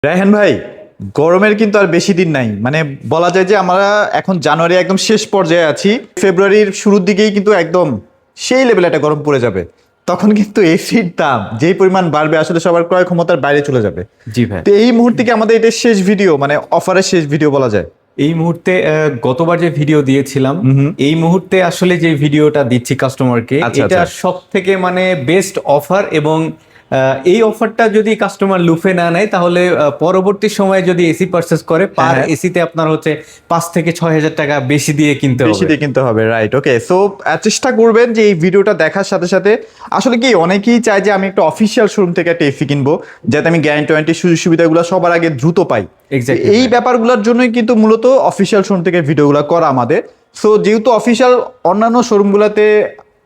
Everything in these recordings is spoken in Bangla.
রায়হান ভাই, গরমের কিন্তু আর বেশি দিন নাই। মানে বলা যায় যে আমরা এখন জানুয়ারি একদম শেষ পর্যায়ে আছি, ফেব্রুয়ারির শুরুর দিকেই কিন্তু একদম সেই লেভেলে একটা গরম পড়ে যাবে। তখন কিন্তু এসির দাম যেই পরিমাণ বাড়বে, আসলে সবার ক্রয় ক্ষমতার বাইরে চলে যাবে। জি ভাই। তো এই মুহূর্তে কি আমাদের এটা শেষ ভিডিও, মানে অফারের শেষ ভিডিও বলা যায়? এই মুহূর্তে গতবার যে ভিডিও দিয়েছিলাম, এই মুহূর্তে আসলে যে ভিডিওটা দিচ্ছি কাস্টমারকে, আচ্ছা, এটা আচ্ছা। সব থেকে মানে বেস্ট অফার। এবং এই অফারটা যদি কাস্টমার লুফে না নেয়, তাহলে পরবর্তী সময়ে যদি এসি পারচেস করে, পার হ্যাঁ। এসিতে আপনার হচ্ছে 5 থেকে 6 হাজার টাকা বেশি দিয়ে কিনতে বেশি হবে। দিয়ে কিনতে হবে, রাইট? ওকে, সো চেষ্টা করবেন যে এই ভিডিওটা দেখার সাথে সাথে আসলে কি অনেকেই চায় যে আমি একটা অফিসিয়াল শোরুম থেকে একটা এসি কিনবো, যাতে আমি গ্যারান্টি ওয়ারেন্টি সুযোগ সুবিধাগুলো সবার আগে দ্রুত পাই। Exactly, এই ভাই। ব্যাপারগুলোর জন্যই কিন্তু মূলত অফিসিয়াল শোরুম থেকে ভিডিওগুলো করা আমাদের। সো যেহেতু অফিসিয়াল অন্যান্য শোরুমগুলোতে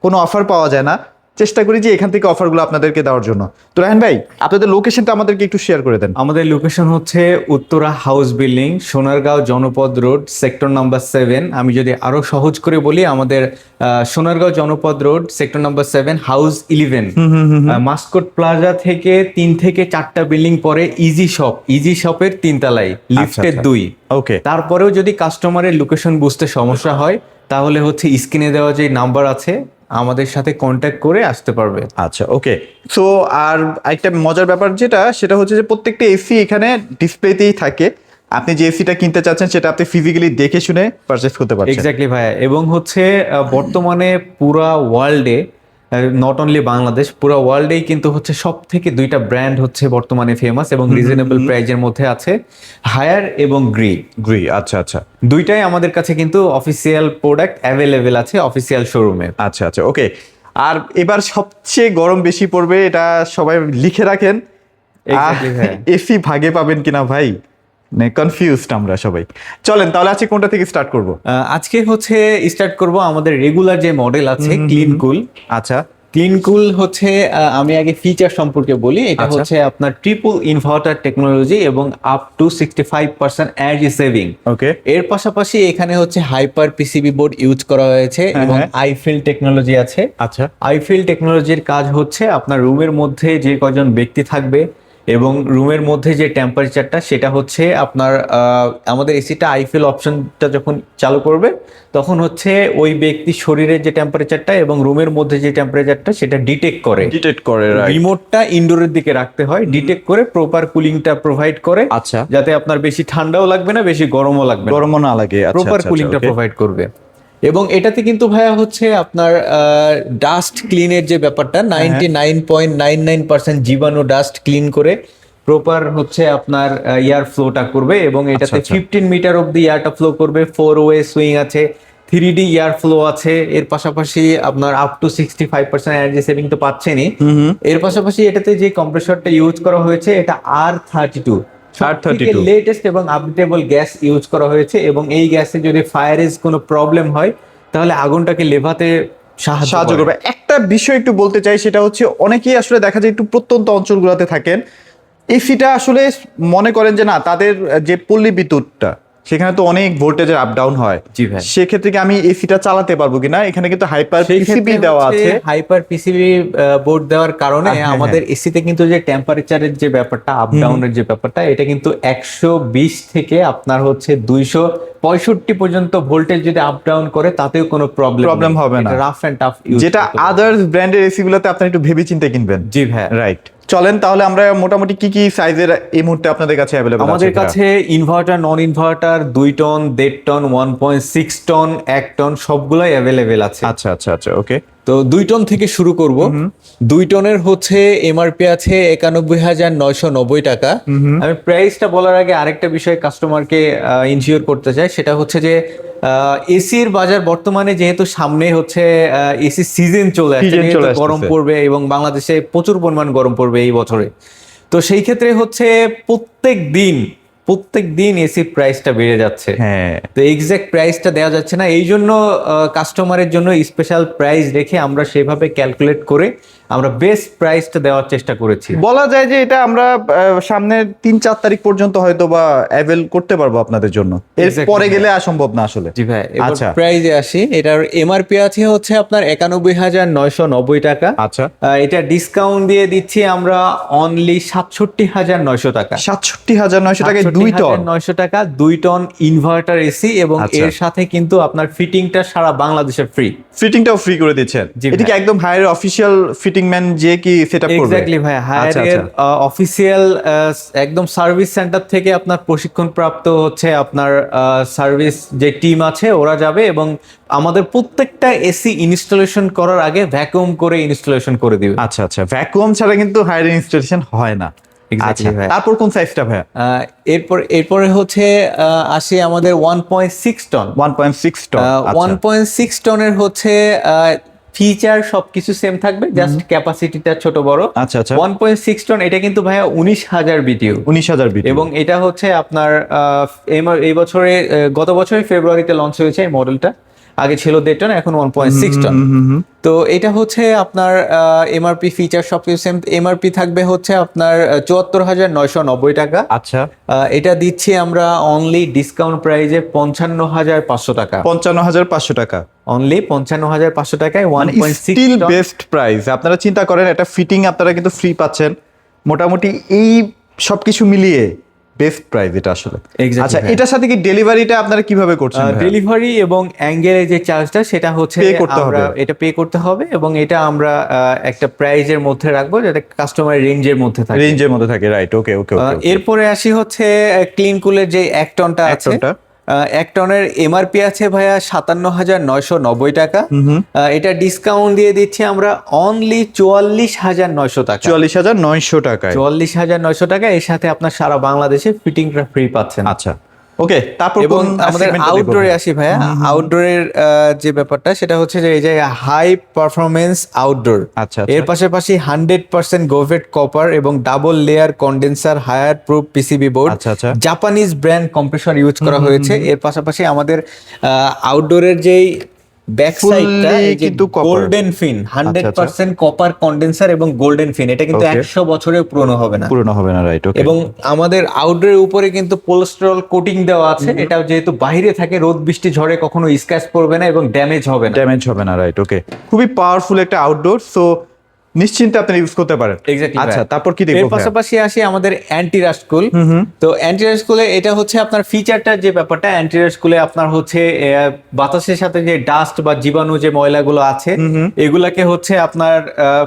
কোনো অফার পাওয়া যায় না, চেষ্টা করি যে এখান থেকে অফারগুলো আপনাদেরকে দেওয়ার জন্য। তো রায়হান ভাই, আপনাদের লোকেশনটা আমাদেরকে একটু শেয়ার করে দেন। আমাদের লোকেশন হচ্ছে উত্তরা হাউস বিল্ডিং, সোনারগাঁও জনপদ রোড, সেক্টর নাম্বার 7। আমি যদি আরো সহজ করে বলি, আমাদের সোনারগাঁও জনপদ road, sector number 7, house 11। Mascot plaza থেকে 3 থেকে 4টা বিল্ডিং পরে ইজি শপের 3 তলায়, লিফটের আচ্ছা। 2। ওকে। তারপরেও যদি কাস্টমারের লোকেশন বুঝতে সমস্যা হয়, তাহলে হচ্ছে স্ক্রিনে দেওয়া যে নাম্বার আছে, আমাদের সাথে কন্ট্যাক্ট করে আসতে পারবে। আচ্ছা, ওকে। সো আর একটা মজার ব্যাপার সেটা হচ্ছে যে প্রত্যেকটা এসি এখানে ডিসপ্লেতেই থাকে। আপনি যে এসিটা কিনতে চাচ্ছেন সেটা আপনি ফিজিক্যালি দেখে শুনে পারচেজ করতে পারছেন। এক্স্যাক্টলি ভাইয়া। এবং হচ্ছে বর্তমানে পুরা ওয়ার্ল্ডে, নট অনলি বাংলাদেশ, পুরা ওয়ার্ল্ডেই কিন্তু হচ্ছে সব থেকে 2টা ব্র্যান্ড হচ্ছে বর্তমানে ফেমাস এবং রিজনেবল প্রাইজের মধ্যে আছে, হায়ার এবং গ্রি। গ্রি, আচ্ছা আচ্ছা। দুইটাই আমাদের কাছে কিন্তু অফিসিয়াল প্রোডাক্ট অ্যাভেলেবেল আছে অফিসিয়াল শোরুমে। আচ্ছা আচ্ছা, ওকে। আর এবার সবচেয়ে গরম বেশি পড়বে, এটা সবাই লিখে রাখেন। এক্স্যাক্টলি ভাইয়া। এসি ভাগে পাবেন কিনা ভাই, মানে কনফিউজড আমরা সবাই। চলেন তাহলে আজকে কোনটা থেকে স্টার্ট করব? আজকে হচ্ছে স্টার্ট করব আমাদের রেগুলার যে মডেল আছে, ক্লিন কুল। আচ্ছা ক্লিন কুল হচ্ছে, আমি আগে ফিচার সম্পর্কে বলি। এটা আচ্ছা। হচ্ছে আপনার ট্রিপল ইনভার্টার টেকনোলজি এবং আপ টু 65% এনার্জি সেভিং। ওকে। এর পাশাপাশি এখানে হচ্ছে হাইপার পিসিবি বোর্ড ইউজ করা হয়েছে এবং হ্যাঁ। আইফিল টেকনোলজি আছে। আচ্ছা আইফিল টেকনোলজির কাজ হচ্ছে আপনার রুমের মধ্যে যে কজন ব্যক্তি থাকবে এবং রুমের মধ্যে যে টেম্পারেচারটা, সেটা হচ্ছে আপনার আমাদের এসিটা আইফিল অপশনটা যখন চালু করবে, তখন হচ্ছে ওই ব্যক্তির শরীরের যে টেম্পারেচারটা এবং রুমের মধ্যে যে টেম্পারেচারটা, সেটা ডিটেক্ট করে। ডিটেক্ট করে, রাইট। রিমোটটা ইনডোরের দিকে রাখতে হয়, ডিটেক্ট করে প্রপার কুলিংটা প্রোভাইড করে, আচ্ছা। যাতে আপনার বেশি ঠান্ডাও লাগবে না, বেশি গরমও লাগবে না, গরমও না লাগে। আচ্ছা প্রপার আচ্ছা, কুলিংটা ওকে। প্রোভাইড করবে। এবং এটাতে কিন্তু ভাইয়া হচ্ছে আপনার ডাস্ট ক্লিনের যে ব্যাপারটা, 99.99% জীবাণু ডাস্ট ক্লিন করে প্রপার হচ্ছে আপনার এয়ার ফ্লোটা করবে। এবং এটাতে আচ্ছা। 15 মিটার অব্দি এয়ারটা ফ্লো করবে, 4 ওয়ে সুইং আছে, 3D এয়ার ফ্লো আছে। এর পাশাপাশি আপনার আপ টু 65% এনার্জি সেভিং তো পাচ্ছেনই। এর পাশাপাশি এটাতে যে কম্প্রেসরটা ইউজ করা হয়েছে, এটা R32, R32 লেটেস্ট এবং আপডেটেবল গ্যাস ইউজ করা হয়েছে। এবং এই গ্যাসে যদি ফায়ারেজ কোনো প্রবলেম হয়, তাহলে আগুনটাকে নেভাতে সাহায্য করবে। একটা বিষয় একটু বলতে চাই, সেটা হচ্ছে অনেকেই আসলে দেখা যায় একটু প্রত্যন্ত অঞ্চলগুলোতে থাকেন, এসিটা আসলে মনে করেন যে না, তাদের যে পল্লী বিদ্যুৎটা সেখানে তো অনেক ভোল্টেজের আপ ডাউন হয়। জি ভাই। সেক্ষেত্রে কি আমি এসিটা চালাতে পারবো কিনা? এখানে কিন্তু হাইপার পিসিবি দেওয়া আছে। হাইপার পিসিবি বোর্ড দেওয়ার কারণে হ্যাঁ, আমাদের এসিতে কিন্তু যে টেম্পারেচারের যে ব্যাপারটা, আপ ডাউনের যে ব্যাপারটা, এটা কিন্তু 120 থেকে আপনার হচ্ছে 265 পর্যন্ত ভোল্টেজ যদি আপ ডাউন করে, তাতেও কোনো প্রবলেম হবে না। রাফ এন্ড টাফ ইউজ, যেটা আদার্স ব্র্যান্ডের এসি গুলোতে আপনারা একটু ভেবে চিন্তে কিনবেন। জি ভাই। রাইট। চলেন তাহলে আমরা মোটামুটি কি কি সাইজের এই মুহূর্তে আপনাদের কাছে অ্যাভেলেবল আছে? আমাদের কাছে inverter, non inverter, 2 ton, 1.5 ton, 1.6 ton, 1 ton সবগুলাই অ্যাভেলেবেল আছে। আচ্ছা আচ্ছা আচ্ছা, ওকে। তো 2 টন থেকে শুরু করব। 2 টনের হচ্ছে এমআরপি আছে 91,990 টাকা। আমি প্রাইসটা বলার আগে আরেকটা বিষয় কাস্টমারকে ইনশিওর করতে চাই, সেটা হচ্ছে যে এসির বাজার বর্তমানে যেহেতু সামনে হচ্ছে এসি সিজন চলে আসছে, যেহেতু গরম পড়বে এবং বাংলাদেশে প্রচুর পরিমাণ গরম পড়বে এই বছরে। তো সেই ক্ষেত্রে হচ্ছে প্রত্যেক দিন এসির প্রাইসটা বেড়ে যাচ্ছে। হ্যাঁ। তো এক্সাক্ট প্রাইসটা দেওয়া যাচ্ছে না, এই জন্য কাস্টমারের জন্য স্পেশাল প্রাইস রেখে আমরা সেভাবে ক্যালকুলেট করে আমরা বেস্ট প্রাইসটা দেওয়ার চেষ্টা করেছি। বলা যায় যে এটা আমরা সামনের 3-4 তারিখ পর্যন্ত হয়তো বা অ্যাভেল করতে পারবো আপনাদের জন্য, এর Exactly, পরে ভাই। গেলে অসম্ভব না আসলে। জি ভাই, এবার আচ্ছা। প্রাইজে আসি। এটার এমআরপি আছে হচ্ছে আপনার 91,990 টাকা। আচ্ছা। এটা ডিসকাউন্ট দিয়ে দিচ্ছি আমরা অনলি 67,900 টাকা। 67,900 টাকায় 2 টন। 900 টাকা 2 টন ইনভার্টার এসি, এবং আচ্ছা। এর সাথে কিন্তু আপনার ফিটিংটা সারা বাংলাদেশে ফ্রি। ফিটিংটাও ফ্রি করে দিচ্ছেন। জি এটা কি ভাই। একদম হায়ার অফিশিয়াল ফিটিং ম্যান যে কি সেটআপ করবে? এক্স্যাক্টলি ভাই, আচ্ছা, হায়ারের আচ্ছা। অফিসিয়াল একদম সার্ভিস সেন্টার থেকে আপনার প্রশিক্ষণ প্রাপ্ত হচ্ছে আপনার সার্ভিস যে টিম আছে ওরা যাবে, এবং আমাদের প্রত্যেকটা এসি ইনস্টলেশন করার আগে ভ্যাকুয়াম করে ইনস্টলেশন করে দিবে। আচ্ছা আচ্ছা, ভ্যাকুয়াম ছাড়া কিন্তু হায়ার ইনস্টলেশন হয় না। Exactly, আচ্ছা, ভাই। তারপর কোন সাইজটা ভাইয়া? এরপরে হচ্ছে আসি আমাদের 1.6 টন। 1.6 টন। আচ্ছা। 1.6 টনের হচ্ছে ফিচার সবকিছু সেম থাকবে, জাস্ট ক্যাপাসিটিটা ছোট বড়। আচ্ছা, আচ্ছা। 1.6 টন, এটা কিন্তু ভাইয়া 19,000 বিটিউ। 19,000 বিট। এবং এটা হচ্ছে আপনার এই বছরে গত বছরে ফেব্রুয়ারিতে লঞ্চ হয়েছে এই মডেলটা। আগে ছিল 1.5 টন, এখন 1.6 টন। তো এটা হচ্ছে আপনার এমআরপি ফিচার সবকিছু সেম। এমআরপি থাকবে হচ্ছে আপনার 74,990 টাকা। আচ্ছা। এটা দিচ্ছি আমরা অনলি ডিসকাউন্ট প্রাইজে 55,500 টাকা। 55,500 টাকা। অনলি 55,500 টাকায় মানে 1.6 স্টিল টন। Best price. আপনারা চিন্তা করেন, একটা ফিটিং আপনারা কিন্তু ফ্রি পাচ্ছেন। মোটামুটি এই সবকিছু মিলিয়ে বেস্ট প্রাইস এটা আসলে। Exactly, আচ্ছা, ভাই। এটার সাথে কি ডেলিভারিটা আপনারা কিভাবে করছেন ভাইয়া? ডেলিভারি এবং অ্যাঙ্গেলের যে চার্জটা সেটা হচ্ছে Pay করতে আমরা হবে। এটা পে করতে হবে, এবং এটা আমরা একটা প্রাইজের মধ্যে রাখবো যাতে কাস্টমার রেঞ্জের মধ্যে থাকে। রেঞ্জের মধ্যে থাকে, রাইট। ওকে ওকে ওকে। এরপরে আসি হচ্ছে ক্লিন কুলের যে 1 টনটা এক আছে। টনটা। 1 টনের এমআরপি আছে ভাইয়া 57,990 টাকা। এটা ডিসকাউন্ট দিয়ে দিচ্ছি আমরা অনলি 44,900 টাকা। 44,900 টাকায়। 44,900 টাকা, এর সাথে আপনার সারা বাংলাদেশে ফিটিংটা ফ্রি পাচ্ছেন। আচ্ছা, ওকে। তারপর এবং কোন আমাদের segment টা দেখবো আউটডোরে ভাইয়া? আসি ভাইয়া। আউটডোরের যে ব্যাপারটা সেটা হচ্ছে যে এই যে হাই পারফরমেন্স আউটডোর। আচ্ছা, আচ্ছা। এর পাশাপাশি 100% গোভেট কপার এবং double layer condenser higher proof PCB board, আচ্ছা, আচ্ছা। জাপানিজ ব্র্যান্ড কম্প্রেসর ইউজ করা হয়েছে। এর পাশাপাশি আমাদের আউটডোরের যেই ব্যাক সাইডটা Fully এই যে কিন্তু copper। গোল্ডেন ফিন, আচ্ছা, 100% কপার কন্ডেন্সার এবং গোল্ডেন ফিন, এটা কিন্তু Okay. 100 বছরেও পুরনো হবে না। পুরনো হবে না, রাইট। ওকে। এবং আমাদের আউটডোরের উপরে কিন্তু পোলিস্টারল কোটিং দেওয়া আছে। এটা যেহেতু বাইরে থাকে, রোদ বৃষ্টি ঝড়ে কখনো স্ক্র্যাচ পড়বে না এবং ড্যামেজ হবে না। ড্যামেজ হবে না, রাইট। ওকে, খুবই পাওয়ারফুল একটা আউটডোর, সো নিশ্চিন্তে আপনি ইউজ করতে পারেন। Exactly, আচ্ছা, ভাই। তারপর কি এর দেখবো ভাইয়া? পাশাপাশি আসি আমাদের অ্যান্টি রাস্ট কুল। তো অ্যান্টি রাস্ট কুলে এটা হচ্ছে আপনার ফিচারটা যে ব্যাপারটা, অ্যান্টি রাস্ট কুলে আপনার হচ্ছে বাতাসের সাথে যে ডাস্ট বা জীবাণু যে ময়লাগুলো আছে এগুলাকে হচ্ছে আপনার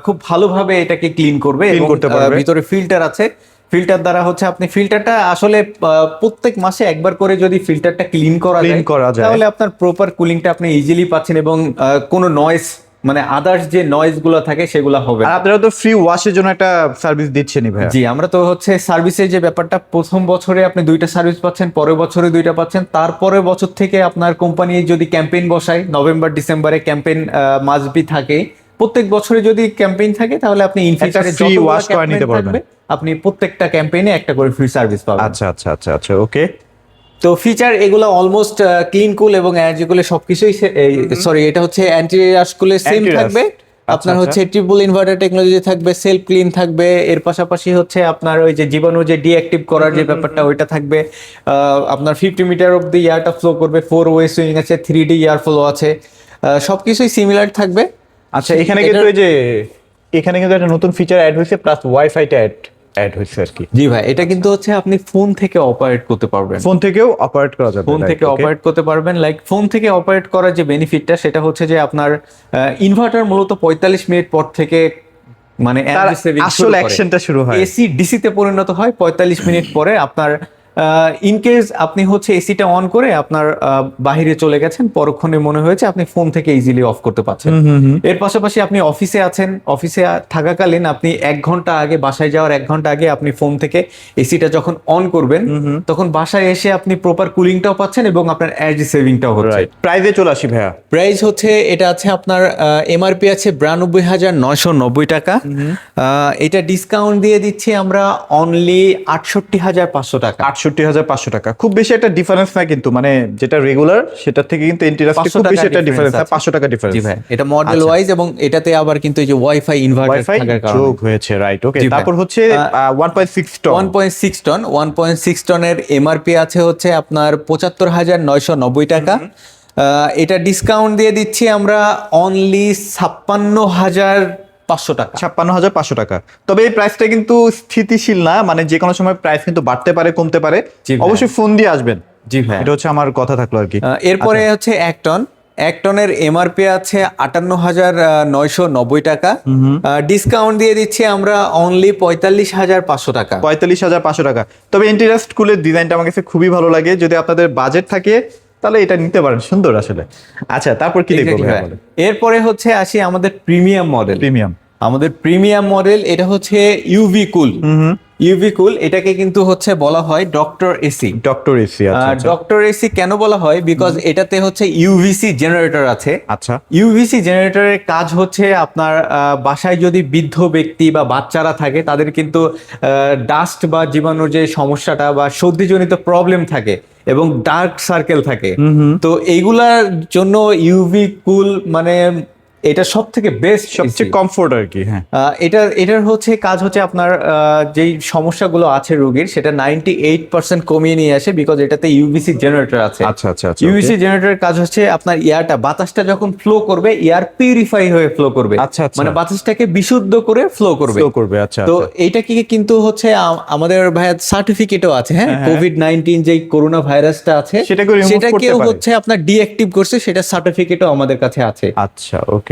খুব ভালোভাবে এটাকে ক্লিন করবে। Clean এবং করতে পারবে। ভিতরে ফিল্টার আছে। ফিল্টার দ্বারা হচ্ছে আপনি ফিল্টারটা আসলে প্রত্যেক মাসে একবার করে যদি ফিল্টারটা ক্লিন করা Clean করা যায়। তাহলে আপনার প্রপার কুলিংটা আপনি ইজিলি পাচ্ছেন, এবং কোনো নয়েজ মানে আদার্স যে নয়েজ গুলো থাকে সেগুলো হবে আর না। আপনারা তো ফ্রি ওয়াশের জন্য একটা সার্ভিস দিচ্ছেনই ভাইয়া। জি, আমরা তো হচ্ছে সার্ভিসের যে ব্যাপারটা, প্রথম বছরে আপনি 2টা সার্ভিস পাচ্ছেন, পরের বছরে 2টা পাচ্ছেন, তারপরের বছর থেকে আপনার কোম্পানি যদি ক্যাম্পেইন বসায়, নভেম্বর ডিসেম্বরে ক্যাম্পেইন মাসবি থাকে, প্রত্যেক বছরে যদি ক্যাম্পেইন থাকে তাহলে আপনি ইন ফিউচারে free wash করে নিতে পারবেন। আপনি প্রত্যেকটা ক্যাম্পেইনে একটা করে ফ্রি সার্ভিস পাবেন। আচ্ছা আচ্ছা আচ্ছা আচ্ছা, ওকে। তো ফিচার এগুলো অলমোস্ট ক্লিন কুল এবং এনার্জি কুলে সবকিছুই সরি, এটা হচ্ছে অ্যান্টি রাশ কুলে সেম Anti-rust। থাকবে। আপনার আচ্ছা, হচ্ছে ট্রিপল ইনভার্টার টেকনোলজি থাকবে, সেলফ ক্লিন থাকবে। এর পাশাপাশি হচ্ছে আপনার ওই যে জীবাণু যে ডিঅ্যাক্টিভ করার যে ব্যাপারটা ওইটা থাকবে। আপনার 50 মিটার অফ দি এয়ারটা ফ্লো করবে, 4 ওয়ে সুইং আছে, 3D এয়ার ফ্লো আছে, সবকিছুই সিমিলার থাকবে। আচ্ছা, এখানে কিন্তু এই যে এখানে কিন্তু একটা নতুন ফিচার অ্যাড হয়েছে, প্লাস ওয়াইফাইটা অ্যাড হয়েছে আর কি। জি ভাই, এটা কিন্তু হচ্ছে আপনি ফোন থেকে অপারেট করতে পারবেন। ফোন থেকেও অপারেট করা যাবে। ফোন থেকে অপারেট করতে পারবেন। লাইক ফোন থেকে অপারেট করার যে বেনিফিটটা সেটা হচ্ছে যে আপনার ইনভার্টার মূলত 45 মিনিট পর থেকে মানে তার আসল অ্যাকশনটা শুরু হয়। এসি ডিসিতে পরিণত হয় 45 মিনিট পরে। আপনার ইন কেস আপনি হচ্ছে এসিটা অন করে আপনার বাহিরে চলে গেছেন, পরক্ষণে মনে হয়েছে আপনি ফোন থেকে ইজিলি অফ করতে পারছেন। এর পাশাপাশি আপনি অফিসে আছেন, অফিসে থাকাকালীন আপনি 1 ঘন্টা আগে, বাসায় যাওয়ার 1 ঘন্টা আগে আপনি ফোন থেকে এসিটা যখন অন করবেন তখন বাসায় এসে আপনি প্রপার কুলিংটাও পাচ্ছেন এবং আপনার এনার্জি সেভিংটাও হচ্ছে। রাইট, প্রাইজে চলে আসি ভাইয়া। প্রাইস হচ্ছে এটা আছে আপনার এমআরপি আছে 92,990 টাকা। এটা ডিসকাউন্ট দিয়ে দিচ্ছি আমরা অনলি 68,500 টাকা। ৬৫,৫০০ টাকা, খুব বেশি একটা ডিফারেন্স না কিন্তু, মানে যেটা রেগুলার সেটার থেকে কিন্তু এন্টিরাস্টে খুব বেশি একটা ডিফারেন্স না, ৫০০ টাকা ডিফারেন্স। জি ভাই, এটা মডেল ওয়াইজ এবং এটাতে আবার কিন্তু এই যে ওয়াইফাই ইনভার্টার ওয়াইফাই থাকার কারণে যোগ হয়েছে, রাইট। ওকে, জি ভাই। তারপর হচ্ছে 1.6 টন। 1.6 টন, 1.6 টনের এমআরপি আছে হচ্ছে আপনার ৭৫,৯৯০ টাকা। এটা ডিসকাউন্ট দিয়ে দিচ্ছি আমরা অনলি ৫৬,৫০০ টাকা। ৫৬,৫০০ টাকা। তবে এই প্রাইসটা কিন্তু স্থিতিশীল না, মানে যে কোনো সময় প্রাইস কিন্তু বাড়তে পারে, কমতে পারে। জি ভাই। অবশ্যই ফোন দিয়ে আসবেন। জি ভাই, এটা হচ্ছে আমার কথা থাকলো আর কি। এরপরে হচ্ছে ১ টন। ১ টনের এমআরপি আছে ৫৮,৯৯০ টাকা। ডিসকাউন্ট দিয়ে দিচ্ছি আমরা অনলি ৪৫,৫০০ টাকা। ৪৫,৫০০ টাকা। তবে ইন্টিরাস্ট কুলের ডিজাইনটা আমার কাছে খুবই ভালো লাগে। যদি আপনাদের বাজেট থাকে তাহলে এটা নিতে পারেন, সুন্দর আসলে। আচ্ছা, তারপর কি দেখবো Exactly ভাই। এরপরে হচ্ছে আসি আমাদের প্রিমিয়াম মডেল। প্রিমিয়াম। আমাদের প্রিমিয়াম মডেল এটা হচ্ছে ইউভি কুল। ইউভি কুল এটাকে কিন্তু হচ্ছে বলা হয় ডক্টর এসি। Doctor AC. আচ্ছা ডক্টর এসি কেন বলা হয়? বিকজ এটাতে হচ্ছে ইউভিসি জেনারেটর আছে। আচ্ছা। ইউভিসি জেনারেটরের কাজ হচ্ছে আপনার বাসায় যদি বৃদ্ধ ব্যক্তি বা বাচ্চারা থাকে তাদের কিন্তু ডাস্ট বা জীবাণুর যে সমস্যাটা বা সর্দিজনিত প্রবলেম থাকে এবং ডার্ক সার্কেল থাকে, তো এইগুলার জন্য ইউভি কুল মানে এটা সব থেকে বেস্ট, সবচেয়ে কমফোর্ট আর কি। হ্যাঁ, এটার হচ্ছে কাজ হচ্ছে আপনার যেই সমস্যাগুলো আছে রোগীর সেটা 98% কমিয়ে নিয়ে আসে, বিকজ এটাতে ইউভিসি জেনারেটর আছে। আচ্ছা আচ্ছা আচ্ছা। ইউভিসি জেনারেটরের কাজ হচ্ছে আপনার বাতাসটা যখন ফ্লো করবে, এয়ার পিউরিফাই হয়ে ফ্লো করবে। আচ্ছা আচ্ছা। মানে বাতাসটাকে বিশুদ্ধ করে ফ্লো করবে। ফ্লো করবে। আচ্ছা। তো এইটা কি কিন্তু হচ্ছে আমাদের ভাইয়া সার্টিফিকেটও আছে। হ্যাঁ, কোভিড-19 যে করোনা ভাইরাসটা আছে সেটাকে remove করতে কেউ পারে। হচ্ছে আপনার ডিঅ্যাক্টিভ করছে, সেটা সার্টিফিকেটও আমাদের কাছে আছে। আচ্ছা, ওকে।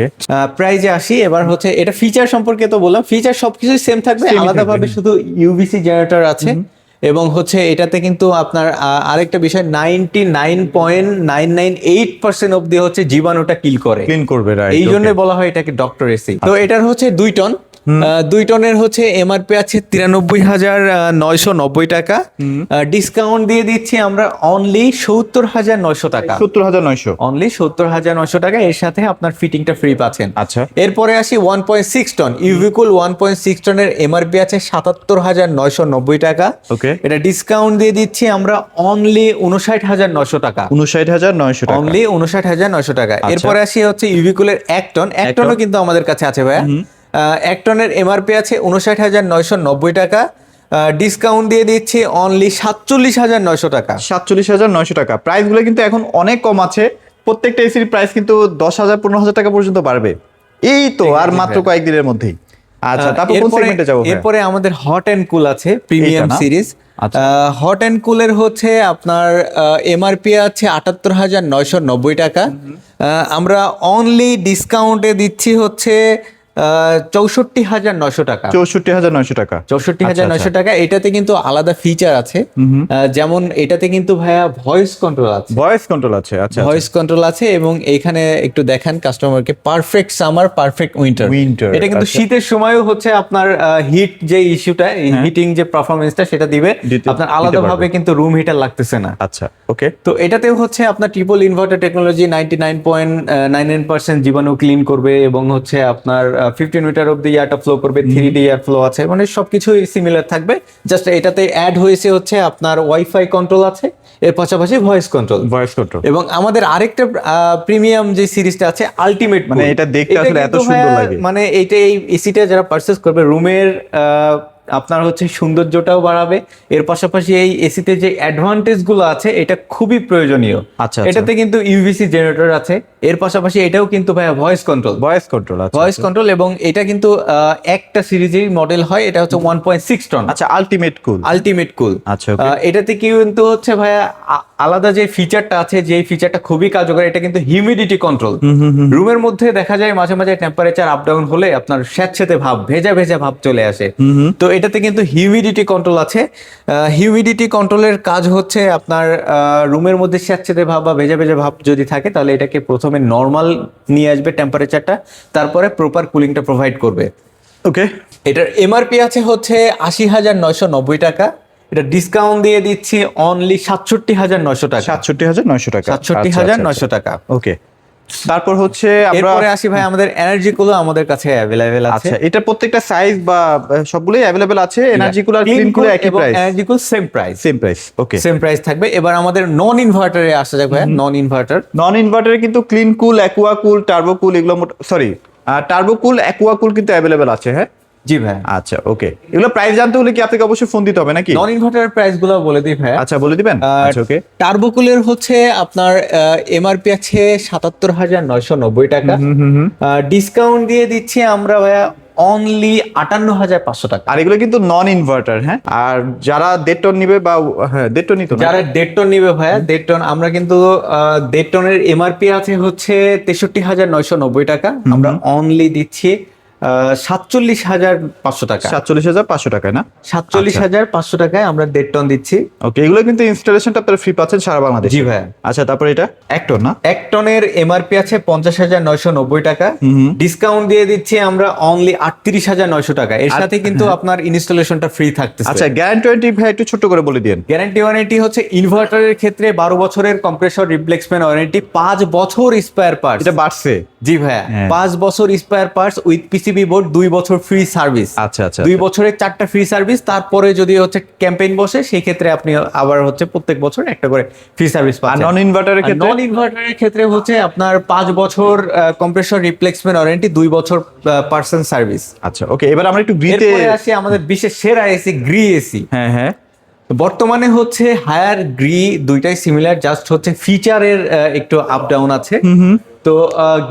প্রাইজে আসি। এবার হচ্ছে এটা ফিচার সম্পর্কে তো বললাম, ফিচার সবকিছু সেম থাকবে, Same আলাদাভাবে শুধু ইউভিসি জেনারেটর আছে। এবং হচ্ছে এটাতে কিন্তু আপনার আরেকটা বিষয় 99.998% অব্দি হচ্ছে জীবাণুটা কিল করে, ক্লিন করবে, রাইট। এই জন্য বলা হয় এটাকে ডক্টর এসি। তো এটার হচ্ছে ২ টন। ২ টনের হচ্ছে এমআরপি আছে ৯৩,৯৯০ টাকা। ডিসকাউন্ট দিয়ে দিচ্ছি আমরা অনলি ৭০,৯০০ টাকা। ৭০,৯০০। অনলি ৭০,৯০০ টাকা। এর সাথে আপনার ফিটিংটা ফ্রি পাচ্ছেন। আচ্ছা। এরপরে আসি 1.6 টন। ইউভিকুল 1.6 টনের এমআরপি আছে ৭৭,৯৯০ টাকা। ওকে। এটা ডিসকাউন্ট দিয়ে দিচ্ছি আমরা অনলি ৫৯,৯০০ টাকা। ৫৯,৯০০ টাকা। অনলি ৫৯,৯০০ টাকা। এরপরে আসি হচ্ছে ইউভিকুলের ১ টন। ১ টনও কিন্তু আমাদের কাছে আছে ভাইয়া। ১ টনের এমআরপি আছে ৫৯,৯৯০ টাকা। ডিসকাউন্ট দিয়ে দিচ্ছি অনলি ৪৭,৯০০ টাকা। ৪৭,৯০০ টাকা। প্রাইসগুলো কিন্তু এখন অনেক কম আছে। প্রত্যেকটা এসির প্রাইস কিন্তু ১০,০০০ ১৫,০০০ টাকা পর্যন্ত বাড়বে এই তো, আর মাত্র কয়েকদিনের মধ্যেই। আচ্ছা, তারপর কোন সেগমেন্টে যাবো? এরপরে আমাদের হট এন্ড কুল আছে প্রিমিয়াম সিরিজ। হট এন্ড কুলের হচ্ছে আপনার এমআরপি আছে ৭৮,৯৯০ টাকা। আমরা অনলি ডিসকাউন্টে দিচ্ছি হচ্ছে ৬৪,৯০০ টাকা। ৬৪,৯০০ টাকা। ৬৪,৯০০ টাকা। এটাতে কিন্তু আলাদা ফিচার আছে, যেমন এটাতে কিন্তু ভাইয়া ভয়েস কন্ট্রোল আছে। ভয়েস কন্ট্রোল আছে। আচ্ছা, ভয়েস কন্ট্রোল আছে এবং এইখানে একটু দেখান কাস্টমারকে, পারফেক্ট সামার পারফেক্ট উইন্টার। এটা কিন্তু শীতের সময়ও হচ্ছে আপনার হিট যে ইস্যুটা, হিটিং যে পারফরমেন্সটা সেটা দিবে আপনার আলাদাভাবে, কিন্তু রুম হিটার লাগতেছে না। আচ্ছা, ওকে। তো এটাতেও হচ্ছে আপনার ট্রিপল ইনভার্টার টেকনোলজি, 99.99% জীবাণু ক্লিন করবে এবং হচ্ছে আপনার 15 মিটার অব্দি এয়ারটা ফ্লো করবে, 3D এয়ার ফ্লো আছে, মানে সবকিছুই সিমিলার থাকবে। জাস্ট এটাতে অ্যাড হয়েছে হচ্ছে আপনার ওয়াইফাই কন্ট্রোল আছে, এর পাশাপাশি ভয়েস কন্ট্রোল। এবং আমাদের আরেকটা প্রিমিয়াম যে সিরিজটা আছে আলটিমেট, মানে এটা দেখতে আসলে এত সুন্দর লাগে। মানে এইটা, এই এসিটা যারা পারচেজ করবে রুমের আপনার হচ্ছে সৌন্দর্যটাও বাড়াবে, এর পাশাপাশি এই এসিতে যে অ্যাডভান্টেজ গুলো আছে এটা খুবই প্রয়োজনীয়। আচ্ছা। এটাতে কিন্তু ইউভিসি জেনারেটর আছে, এর পাশাপাশি এটাও কিন্তু ভাইয়া ভয়েস কন্ট্রোল। ভয়েস কন্ট্রোল এবং এটা কিন্তু একটা সিরিজের মডেল হয়, এটা হচ্ছে 1.6 টন। আচ্ছা, আলটিমেট কুল। আচ্ছা, এটাতে কিন্তু হচ্ছে ভাইয়া আলাদা যে ফিচারটা আছে, যে ফিচারটা খুবই কার্যকর, এটা কিন্তু হিউমিডিটি কন্ট্রোল। রুমের মধ্যে দেখা যায় মাঝে মাঝে টেম্পারেচার আপ ডাউন হলে আপনার স্যাঁতসেঁতে ভাব, ভেজা ভেজা ভাব চলে আসে। তো এটাতে কিন্তু হিউমিডিটি কন্ট্রোল আছে। হিউমিডিটি কন্ট্রোলের কাজ হচ্ছে আপনার রুমের মধ্যে স্যাঁতসেঁতে ভাব বা ভেজা ভেজা ভাব যদি থাকে তাহলে এটাকে প্রথমে নর্মাল নিয়ে আসবে টেম্পারেচারটা, তারপরে প্রপার কুলিংটা প্রোভাইড করবে। ওকে। এটার এমআরপি আছে হচ্ছে ৮০,৯৯০ টাকা। এটা ডিসকাউন্ট দিয়ে দিচ্ছি অনলি ৬৭,৯০০ টাকা। ৬৭,৯০০ টাকা। ৬৭,৯০০ টাকা। ওকে। তারপর হচ্ছে আমরা এরপরে আসি ভাই, আমাদের এনার্জি গুলো আমাদের কাছে অ্যাভেলেবেল আছে। আচ্ছা, এটা প্রত্যেকটা সাইজ বা সবগুলোই অ্যাভেলেবেল আছে, এনার্জি কুলার ক্লিন কুলার একই এবং price, energy cool same price. Same price. Okay, same price থাকবে। এবার আমাদের নন ইনভার্টারে আসা যাক ভাই, নন ইনভার্টার। নন ইনভার্টারে কিন্তু ক্লিন কুল, অ্যাকুয়া কুল, টার্বো কুল এগুলো সরি টার্বো কুল, অ্যাকুয়া কুল কিন্তু অ্যাভেলেবেল আছে। হ্যাঁ, জি ভাই। আচ্ছা ওকে, এগুলো প্রাইস জানতে হলে কি আপনাকে অবশ্যই ফোন দিতে হবে নাকি? নন ইনভার্টারের প্রাইস গুলো বলে দিই ভাই। আচ্ছা, বলে দিবেন। আচ্ছা ওকে, টার্বোকুলের হচ্ছে আপনার এমআরপি আছে ৭৭,৯৯০ টাকা, ডিসকাউন্ট দিয়ে দিচ্ছি আমরা ভাইয়া অনলি ৫৮,৫০০ টাকা। আর এগুলো কিন্তু নন ইনভার্টার। হ্যাঁ, আর যারা 1.5 টন নিবে বা হ্যাঁ 1.5 টনই তো না? যারা 1.5 টন নিবে ভাইয়া, 1.5 টন আমরা কিন্তু 1.5 টনের এমআরপি আছে হচ্ছে ৬৩,৯৯০ টাকা, আমরা অনলি দিচ্ছি ৪৭,৫০০ টাকা। 47,500 টাকায় না? ৪৭,৫০০ টাকায় আমরা 1.5 টন দিচ্ছি। ওকে, এগুলো কিন্তু ইনস্টলেশনটা আপনারা ফ্রি পাচ্ছেন সারা বাংলাদেশে। জি ভাই। আচ্ছা, তারপর এটা 1 টন না? 1 টনের এমআরপি আছে ৫০,৯৯০ টাকা, ডিসকাউন্ট দিয়ে দিচ্ছি আমরা অনলি ৩৮,৯০০ টাকা। এর সাথে কিন্তু আপনার ইনস্টলেশনটা ফ্রি থাকতেছে। আচ্ছা, গ্যারান্টি ওয়ারেন্টি ভাই একটু ছোট করে বলে দিন। গ্যারান্টি ওয়ারেন্টি হচ্ছে ইনভার্টারের ক্ষেত্রে 12 বছরের কম্প্রেসর রিপ্লেসমেন্ট ওয়ারেন্টি, 5 বছর স্পেয়ার পার্টস। এটা বাড়ছে? জি ভাইয়া, হ্যাঁ। 5 বছর spare parts with PCB board, 2 বছর ফ্রি সার্ভিস। আচ্ছা আচ্ছা, 2 বছরের 4টা ফ্রি সার্ভিস। তারপরে যদি হচ্ছে ক্যাম্পেইন বসে সেই ক্ষেত্রে আপনি আবার হচ্ছে প্রত্যেক বছর একটা করে ফ্রি সার্ভিস আর পাচ্ছেন। নন ইনভার্টারের ক্ষেত্রে? নন ইনভার্টারের ক্ষেত্রে হচ্ছে আপনার 5 বছর কম্প্রেসর রিপ্লেসমেন্ট ওয়ারেন্টি, 2 বছর পার্সন সার্ভিস। আচ্ছা ওকে, এবার আমরা একটু গ্রিতে এরপরে আসি আমাদের বিশেষ সেরা এসি, গ্রি এসি। হ্যাঁ হ্যাঁ, বর্তমানে হচ্ছে হায়ার গ্রি দুইটাই সিমিলার, জাস্ট হচ্ছে ফিচারের একটু আপ ডাউন আছে। তো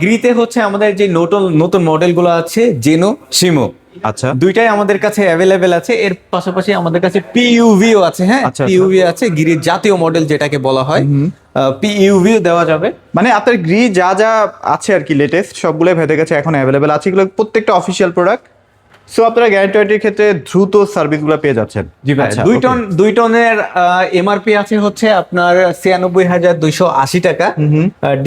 গ্রিতে হচ্ছে আমাদের যে নতুন নতুন মডেলগুলো আছে, জেনো, শিমো, আচ্ছা দুইটাই আমাদের কাছে অ্যাভেলেবেল আছে। এর পাশাপাশি আমাদের কাছে পিইউভিও আছে। হ্যাঁ, আচ্ছা, আচ্ছা। পিইউভি আছে, গিরির জাতীয় মডেল যেটাকে বলা হয়, পিইউভিও দেওয়া যাবে। মানে আপনার গ্রি যা যা আছে আর কি লেটেস্ট সবগুলো ভেতরে কাছে এখন অ্যাভেলেবেল আছে, এগুলো প্রত্যেকটা অফিসিয়াল প্রোডাক্ট। সো আপনারা গ্যারান্টি ওয়ারেন্টির ক্ষেত্রে দ্রুত সার্ভিসগুলো পেয়ে যাচ্ছেন। জি ভাই, আচ্ছা, 2 okay. টন 2 টনের এমআরপি আছে হচ্ছে আপনার ৯৬,২৮০ টাকা,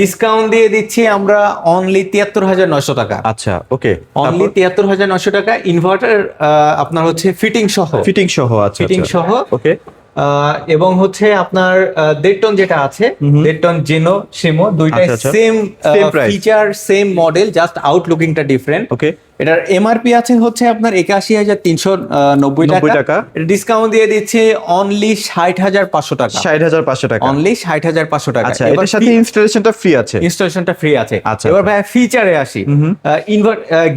ডিসকাউন্ট দিয়ে দিচ্ছি আমরা অনলি ৭৩,৯০০ টাকা। আচ্ছা ওকে, অনলি ৭৩,৯০০ টাকা। ইনভার্টার আপনার হচ্ছে ফিটিং সহ, ফিটিং সহ। আচ্ছা, ফিটিং সহ। ওকে, এবং হচ্ছে আপনার 1.5 টন যেটা আছে, 1.5 টন জেনো, শিমো, দুইটাই আচ্ছা, আচ্ছা। Same Same price. Feature, same model, just আউটলুকিংটা ডিফারেন্ট। ওকে, এটার এমআরপি আছে হচ্ছে আপনার ৮১,৩৯০ 90 টাকা, টাকা। ডিসকাউন্ট দিয়ে দিচ্ছে অনলি ৬০,৫০০ টাকা। 60,500 টাকা। অনলি ৬০,৫০০ টাকা। আচ্ছা, এটার সাথে ইনস্টলেশনটা ফ্রি আছে? ইনস্টলেশনটা ফ্রি আছে। আচ্ছা, এবার ভাই ফিচারে আসি।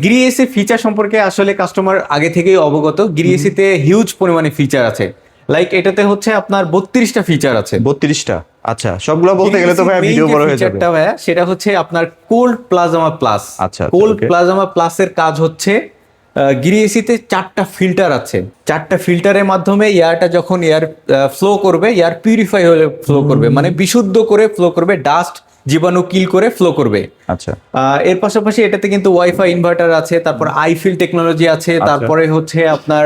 গ্রি এসি ফিচার সম্পর্কে আসলে কাস্টমার আগে থেকেই অবগত। গ্রি এসিতে হিউজ পরিমাণে ফিচার আছে। লাইক এটাতে হচ্ছে আপনার 32টা ফিচার আছে। 32টা? আচ্ছা, সবগুলো বলতে গেলে তো ভাই ভিডিও বড় হয়ে যাবে। ভাইয়া সেটা হচ্ছে আপনার কোল্ড প্লাজমা প্লাস। আচ্ছা, কোল্ড okay. প্লাজমা প্লাসের কাজ হচ্ছে গ্রি এসিতে 4টা ফিল্টার আছে। 4টা ফিল্টারের মাধ্যমে এয়ারটা যখন এয়ার ফ্লো করবে, এয়ার পিউরিফাই হয়ে ফ্লো করবে, মানে বিশুদ্ধ করে ফ্লো করবে, ডাস্ট জীবাণু কিল করে ফ্লো করবে। আচ্ছা, এর পাশাপাশি এটাতে কিন্তু ওয়াইফাই ইনভার্টার আছে, তারপর আইফিল টেকনোলজি আছে, তারপরে হচ্ছে আপনার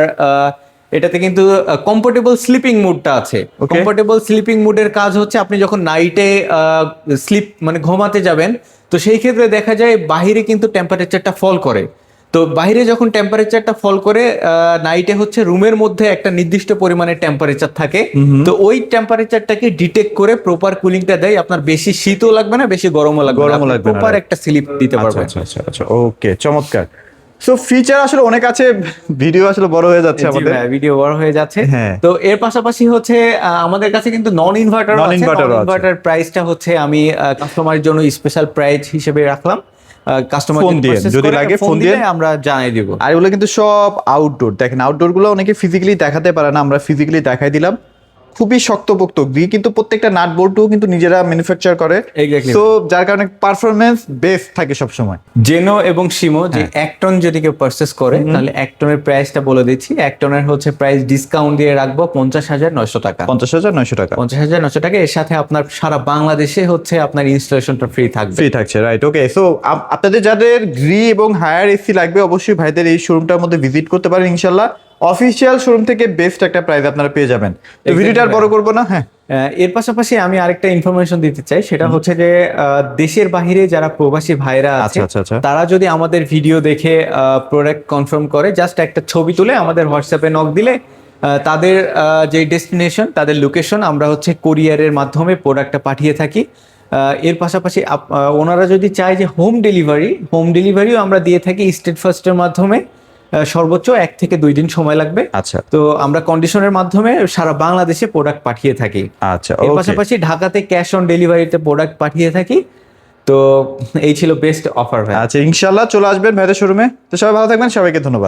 এটাতে কিন্তু কমফোর্টেবল স্লিপিং মুডটা আছে। কমফোর্টেবল স্লিপিং মুডের কাজ হচ্ছে আপনি যখন নাইটে স্লিপ মানে ঘুমাতে যাবেন, তো সেই ক্ষেত্রে দেখা যায় বাহিরে কিন্তু টেম্পারেচারটা ফল করে। তো বাইরে যখন টেম্পারেচারটা ফল করে, নাইটে হচ্ছে রুমের মধ্যে একটা নির্দিষ্ট পরিমাণে টেম্পারেচার থাকে, তো ওই টেম্পারেচারটাকে ডিটেক্ট করে প্রপার কুলিংটা দেয়। আপনার বেশি শীতও লাগবে না, বেশি গরমও লাগবে না, প্রপার একটা স্লিপ দিতে পারবেন। আচ্ছা আচ্ছা আচ্ছা, ওকে, চমৎকার। সো ফিচার আসলে অনেক আছে, ভিডিও আসলে বড় হয়ে যাচ্ছে আমাদের, ভিডিও বড় হয়ে যাচ্ছে। হ্যাঁ। তো এর পাশাপাশি হচ্ছে আমাদের কাছে কিন্তু নন ইনভার্টার প্রাইসটা হচ্ছে আমি কাস্টমারের জন্য স্পেশাল প্রাইস হিসেবে রাখলাম। কাস্টমার যদি লাগে ফোন দিয়ে আমরা জানাই দিব। আর এগুলো কিন্তু সব আউটডোর। দেখেন, আউটডোর গুলো অনেকে ফিজিক্যালি দেখাতে পারে না, আমরা ফিজিক্যালি দেখাই দিলাম। খুবই শক্তপোক্ত গ্রি, কিন্তু প্রত্যেকটা নাট বোল্টও কিন্তু নিজেরা ম্যানুফ্যাকচার করে। তো যার কারণে পারফরমেন্স বেস্ট থাকে সব সময়। জেনো এবং শিমো যে 1 টন যদি কেউ পারচেজ করে, তাহলে 1 টনের প্রাইসটা বলে দিচ্ছি। 1 টনের হচ্ছে প্রাইস ডিসকাউন্ট দিয়ে রাখবো 50,900 টাকা। 50,900 টাকা। 50,900 টাকা। এর সাথে আপনার সারা বাংলাদেশে হচ্ছে আপনার ইনস্টলেশনটা ফ্রি থাকবে। ফ্রি থাকছে, রাইট। ওকে, সো আপনাদের যাদের গ্রি এবং হায়ার এসি লাগবে, অবশ্যই ভাইদের এই শোরুমটার মধ্যে ভিজিট করতে পারেন। ইনশাল্লাহ অফিসিয়াল শোরুম থেকে বেস্ট একটা প্রাইস আপনারা পেয়ে যাবেন। তো ভিডিওটা আর বড় করবো না। হ্যাঁ, এর পাশাপাশি আমি আরেকটা ইনফরমেশন দিতে চাই, সেটা হচ্ছে যে দেশের বাইরে যারা প্রবাসী ভাইরা আছে, তারা যদি আমাদের ভিডিও দেখে প্রোডাক্ট কনফার্ম করে, জাস্ট একটা ছবি তুলে আমাদের হোয়াটসঅ্যাপে নক দিলে তাদের যে ডেস্টিনেশন, তাদের লোকেশন আমরা হচ্ছে কোরিয়ারের মাধ্যমে প্রোডাক্টটা পাঠিয়ে থাকি। এর পাশাপাশি ওনারা যদি চায় যে হোম ডেলিভারিও আমরা দিয়ে থাকি স্টেট ফার্স্টের মাধ্যমে। সর্বোচ্চ 1 থেকে 2 দিন সময় লাগবে। আচ্ছা তো আমরা কন্ডিশনের মাধ্যমে সারা বাংলাদেশে প্রোডাক্ট পাঠিয়ে থাকি। আচ্ছা এর ওকে। পাশাপাশি ঢাকাতে ক্যাশ অন ডেলিভারিতে প্রোডাক্ট পাঠিয়ে থাকি। তো এই ছিল বেস্ট অফার ভাই। আচ্ছা ইনশাল্লাহ চলে আসবেন ভাইদের শোরুমে। তো সবাই ভালো থাকবেন, সবাইকে ধন্যবাদ।